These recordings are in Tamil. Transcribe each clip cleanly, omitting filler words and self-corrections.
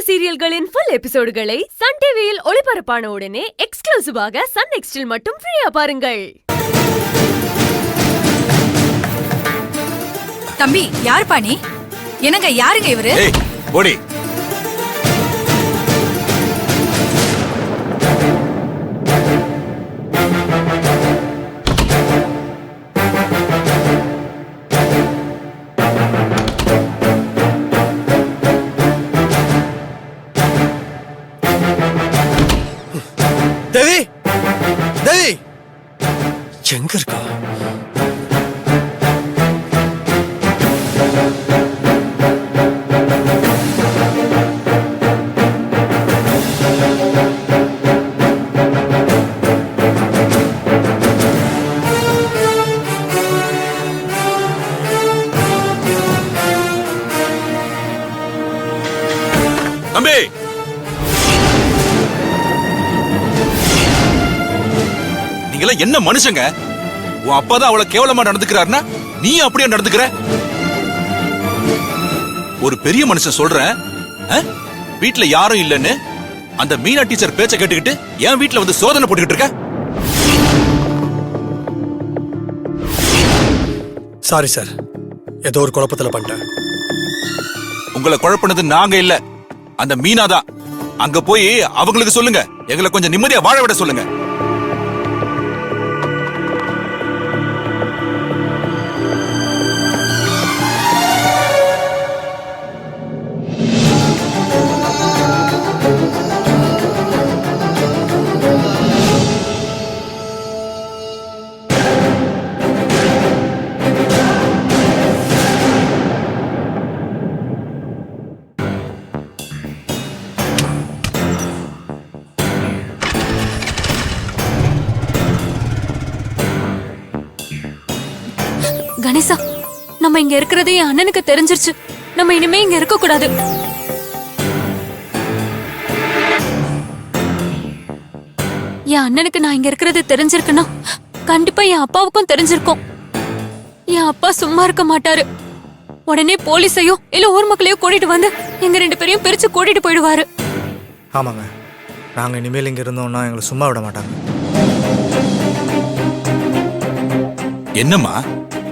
சீரியல்களின் ஃபுல் எபிசோடுகளை சன் டிவியில் ஒளிபரப்பான உடனே எக்ஸ்க்ளூசிவாக சன் நெக்ஸ்டில் மட்டும் ஃப்ரீயா பாருங்கள். தம்பி, யார் பாணி? என்னங்க, யாருங்க இவரு? போடி. தேவி, தேவி எங்க இருக்கா? தம்பி, நீங்கள என்ன மனுஷங்க? உன் அப்பாதான் அவளை கேவலமா நடந்துக்கிறாருன்னா நீ அப்படியே நடந்துக்கிற? ஒரு பெரிய மனுஷன் சொல்றேன், வீட்டுல யாரும் இல்லன்னு அந்த மீனா டீச்சர் பேச்ச கேட்டுக்கிட்டு என் வீட்டுல வந்து சோதனை போட்டுக்கிட்டு இருக்க. சாரி சார், ஏதோ ஒரு குழப்பத்துல பண்ணிட்டேன். உங்களை குழப்பினது நாங்க இல்ல, அந்த மீனா தான். அங்க போய் அவங்களுக்கு சொல்லுங்க, எங்களை கொஞ்சம் நிம்மதியா வாழ விட சொல்லுங்க. கணேசா, நம்ம இங்க இருக்கிறதே என் அண்ணனுக்கு தெரிஞ்சிருச்சு. நம்ம இனிமே இங்க இருக்க கூடாது. என் அண்ணனுக்கு நான் இங்க இருக்கிறது தெரிஞ்சிருக்குன்னா கண்டிப்பா என் அப்பாவுக்கும் தெரிஞ்சிருக்கும். என் அப்பா சும்மா இருக்க மாட்டாரு. உடனே போலீஸையோ இல்ல ஊர் மக்களையோ கூட்டிட்டு வந்து எங்க ரெண்டு பேரையும் பிரிச்சு கூட்டிட்டு போயிடுவாரு. ஆமாங்க, நாங்க இனிமேல் இங்க இருந்தோம்னா எங்களை சும்மா விட மாட்டாங்க. என்னம்மா,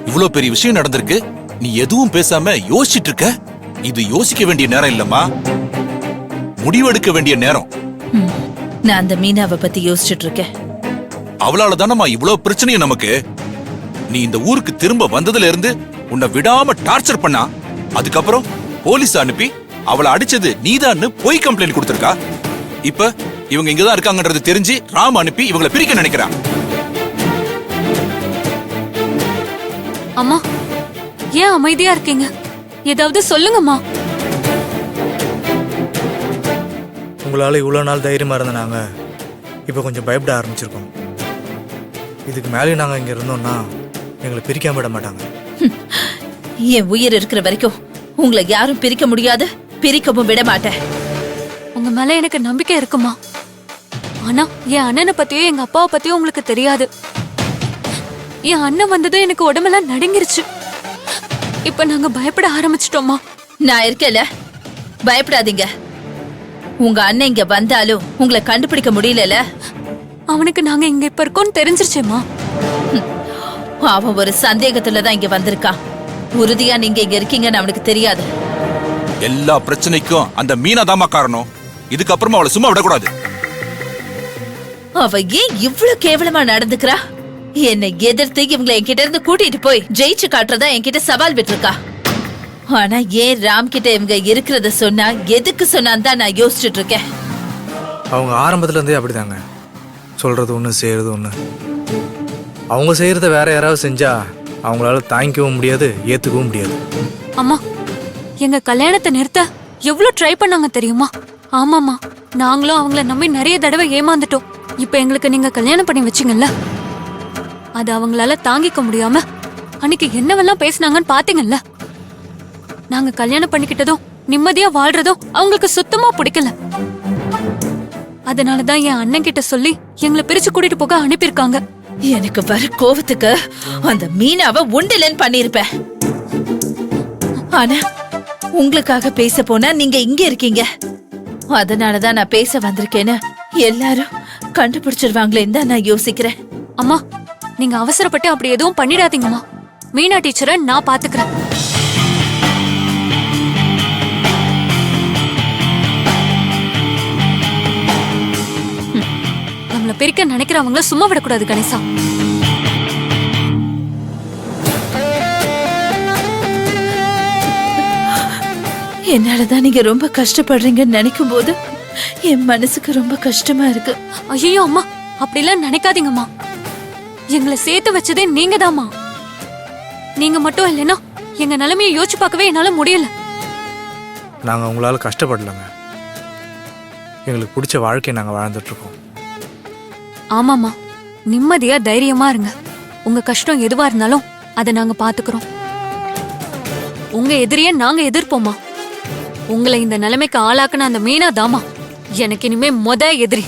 இவ்வளவு பெரிய விஷயம் நடந்திருக்கு, நீ எதுவும் பேசாம யோசிச்சுட்டு இருக்க? இது யோசிக்க வேண்டிய நேரம் இல்லம்மா, முடிவெடுக்க வேண்டிய நேரம். நான் அந்த மீனாவை பத்தி யோசிச்சுட்டு இருக்கேன். அவளால தானம்மா இவ்வளவு பிரச்சனையும் நமக்கு. நீ இந்த ஊருக்கு திரும்ப வந்ததுல இருந்து உன்னை விடாம டார்ச்சர் பண்ணா, அதுக்கப்புறம் போலீஸ் அனுப்பி அவளை அடிச்சது நீதான்னு போய் கம்ப்ளைண்ட் கொடுத்திருக்கா. இப்ப இவங்க இங்கதான் இருக்காங்கன்றது தெரிஞ்சு ராம் அனுப்பி இவங்களை பிரிக்க நினைக்கிறா. அம்மா, ஏன் அமைதியா இருக்கீங்க? ஏதாவது சொல்லுங்கம்மா. உங்களால இவ்வளவு நாள் தைரியமா இருந்த நாங்க இப்ப கொஞ்சம் பயப்பட ஆரம்பிச்சிருக்கோம். இதுக்கு மேலே நாங்க இங்க இருந்தோம்னா எங்களை பிரிக்காம விட மாட்டாங்க. என் உயிர் இருக்கிற வரைக்கும் உங்களை யாரும் பிரிக்க முடியாது, பிரிக்கவும் விட மாட்டேன். உங்க மேல எனக்கு நம்பிக்கை இருக்குமா? ஆனா என் அண்ணனை பத்தியோ எங்க அப்பாவை பத்தியோ உங்களுக்கு தெரியாது. என் அண்ணன் வந்ததும் எனக்கு உடம்பெல்லாம் நடுங்கிருச்சு. இப்ப நாங்க பயப்பட ஆரம்பிச்சிட்டோமா? நான் இருக்கல, பயப்படாதீங்க. உங்க அண்ணன் இங்க வந்தாலும் உங்களை கண்டுபிடிக்க முடியல. அவனுக்கு நாங்க இங்க இப்ப இருக்கோம்னு தெரிஞ்சிருச்சேமா? அவன் ஒரு சந்தேகத்துலதான் இங்க வந்திருக்கான். உறுதியா நீங்க இங்க இருக்கீங்கன்னு அவனுக்கு தெரியாது. எல்லா பிரச்சனைக்கும் அந்த மீனா தாமா காரணம். இதுக்கப்புறமா அவளை சும்மா விடக்கூடாது. அவ ஏன் இவ்வளவு கேவலமா நடந்துக்கிறா? என்னை எதிர்த்து இவங்களை என்கிட்ட இருந்து கூட்டிட்டு போய் ஜெயிச்சு காட்டுறதா என்கிட்ட சவால் விட்டுருக்கா. ஆனா ஏன் ராம் கிட்ட இவங்க இருக்கிறத சொன்னா, எதுக்கு சொன்னான்னு தான் நான் யோசிச்சுட்டு இருக்கேன். அவங்க ஆரம்பத்துல இருந்தே அப்படிதாங்க, சொல்றது ஒண்ணு செய்யறது ஒண்ணு. அவங்க செய்யறத வேற யாராவது செஞ்சா அவங்களால தாங்கிக்கவும் முடியாது, ஏத்துக்கவும் முடியாது. அம்மா, எங்க கல்யாணத்தை நிறுத்த எவ்வளவு ட்ரை பண்ணாங்க தெரியுமா? ஆமாமா, நாங்களும் அவங்கள நம்பி நிறைய தடவை ஏமாந்துட்டோம். இப்ப எங்களுக்கு நீங்க கல்யாணம் பண்ணி வச்சீங்கல்ல, அது அவங்களால தாங்கிக்க முடியாம அன்னைக்கு என்னவெல்லாம் பேசினாங்கன்னு பாத்தீங்கல்ல. நாங்க கல்யாணம் பண்ணிக்கிட்டதும் நிம்மதியா வாழ்றதும் அவங்களுக்கு சுத்தமா பிடிக்கல. அதனாலதான் என் அண்ணன் கிட்ட சொல்லி எங்களை பிரிச்சு கூட்டிட்டு போக அனுப்பியிருக்காங்க. எனக்கு வர கோவத்துக்கு அந்த மீனாவை உண்டலன்னு பண்ணிருப்பேன். ஆனா உங்களுக்காக பேச போனா நீங்க இங்க இருக்கீங்க. அதனாலதான் நான் பேச வந்திருக்கேன்னு எல்லாரும் கண்டுபிடிச்சிருவாங்களேன்னு தான் நான் யோசிக்கிறேன். அம்மா நீங்க அவசரப்பட்டு அப்படி எதுவும் பண்ணிடாதீங்கம்மா. மீனா டீச்சரை நான் பாத்துக்கிறேன். நம்மள பிரிக்க நினைக்கிறவங்கள சும்மா விடக்கூடாது கணேசா. என்னாலதான் நீங்க ரொம்ப கஷ்டப்படுறீங்கன்னு நினைக்கும் போது என் மனசுக்கு ரொம்ப கஷ்டமா இருக்கு. ஐயோ அம்மா அப்படிலாம் நினைக்காதீங்கம்மா. எங்களை சேர்த்து வச்சதே நீங்கதாம்மா. நீங்க மட்டும் இல்லைன்னா எங்க நிலைமையை யோசிச்சு பார்க்கவே என்னால முடியல. நாங்கள் உங்களால் கஷ்டப்படலைங்க. எங்களுக்கு பிடிச்ச வாழ்க்கையை நாங்கள் வாழ்ந்துட்டுருக்கோம். ஆமாம்மா நிம்மதியா தைரியமா இருங்க. உங்க கஷ்டம் எதுவா இருந்தாலும் அதை நாங்க பாத்துக்கிறோம். உங்க எதிரியே நாங்க எதிர்ப்போமா. உங்களை இந்த நிலைமைக்கு ஆளாக்குன அந்த மீனா தாமா எனக்கு இனிமே எதிரி.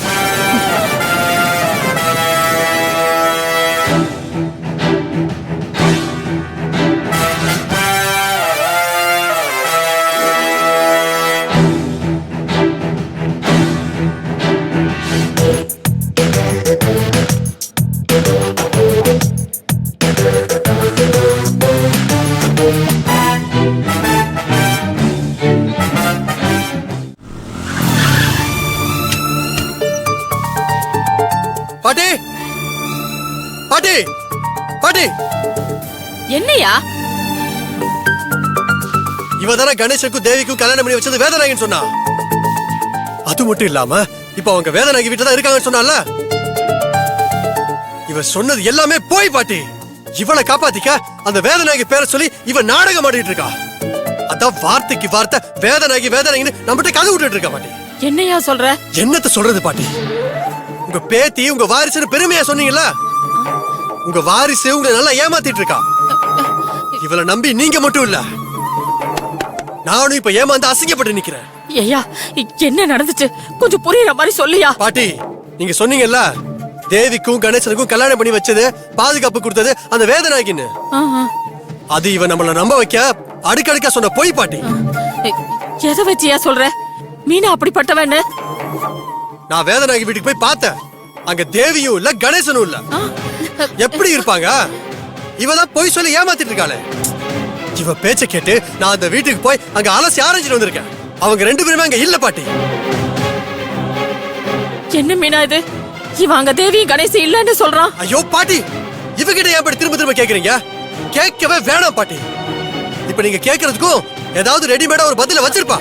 பாட்டி பாட்டி பாட்டி என்னையா? இவ தானே கணேசனுக்கும் தேவிக்கும் கல்யாணம் பண்ணி வச்சது வேதநாயகன் சொன்னா. அது மட்டும் இல்லாம இப்ப அவங்க வேதநாயகி வீட்டுல தான் இருக்காங்கன்னு சொன்னால. இவ சொன்னது எல்லாமே போய் பாட்டி. இவளை காப்பாத்திக்க அந்த வேதநாயகி பேரை சொல்லி இவ நாடகம் ஆடிட்டு இருக்கா. அதான் வார்த்தைக்கு வார்த்தை வேதநாயகி வேதநாயகின்னு நம்மகிட்ட கதை விட்டுட்டு இருக்கா பாட்டி. என்னையா சொல்ற? என்னத்த சொல்றது பாட்டி? உங்க பேத்தி உங்க வாரிசுன்னு பெருமையா சொன்னீங்கல்ல. உங்க வாரிசு உங்களை நல்லா ஏமாத்திட்டு இருக்கா. இவளை நம்பி நீங்க மட்டும் இல்ல, நானும் இப்ப ஏமாந்து அசிங்கப்பட்டு நிக்கிறேன். ஐயா என்ன நடந்துச்சு கொஞ்சம் புரியுற மாதிரி சொல்லியா. பாட்டி நீங்க சொன்னீங்கல்ல தேவிக்கும் கணேசனுக்கும் கல்யாணம் பண்ணி வச்சது பாதுகாப்பு கொடுத்தது அந்த வேதநாயகின்னு. அது இவ நம்மள நம்ப வைக்க அடுக்கடுக்கா சொன்ன பொய் பாட்டி. எதை வச்சியா சொல்ற? மீனா அப்படிப்பட்டவன்னு நான் வேதநாயகி வீட்டுக்கு போய் பார்த்தேன். அங்க தேவியும் இல்ல கணேசனும் இல்ல. எப்படி இருப்பாங்க? இவதான் பொய் சொல்லி ஏமாத்திட்டு இருக்காளே. இவ பேச்ச கேட்டு நான் அந்த வீட்டுக்கு போய் அங்க அலசி ஆரஞ்சிட்டு வந்திருக்கேன். அவங்க ரெண்டு பேருமே அங்க இல்ல பாட்டி. என்ன மீனா இது? இவன் அங்க தேவி கணேசி இல்லன்னு சொல்றான். ஐயோ பாட்டி, இவகிட்ட ஏன் திரும்ப திரும்ப கேக்குறீங்க? கேட்கவே வேணாம் பாட்டி. இப்ப நீங்க கேக்குறதுக்கும் ஏதாவது ரெடிமேடா ஒரு பதில வச்சிருப்பா.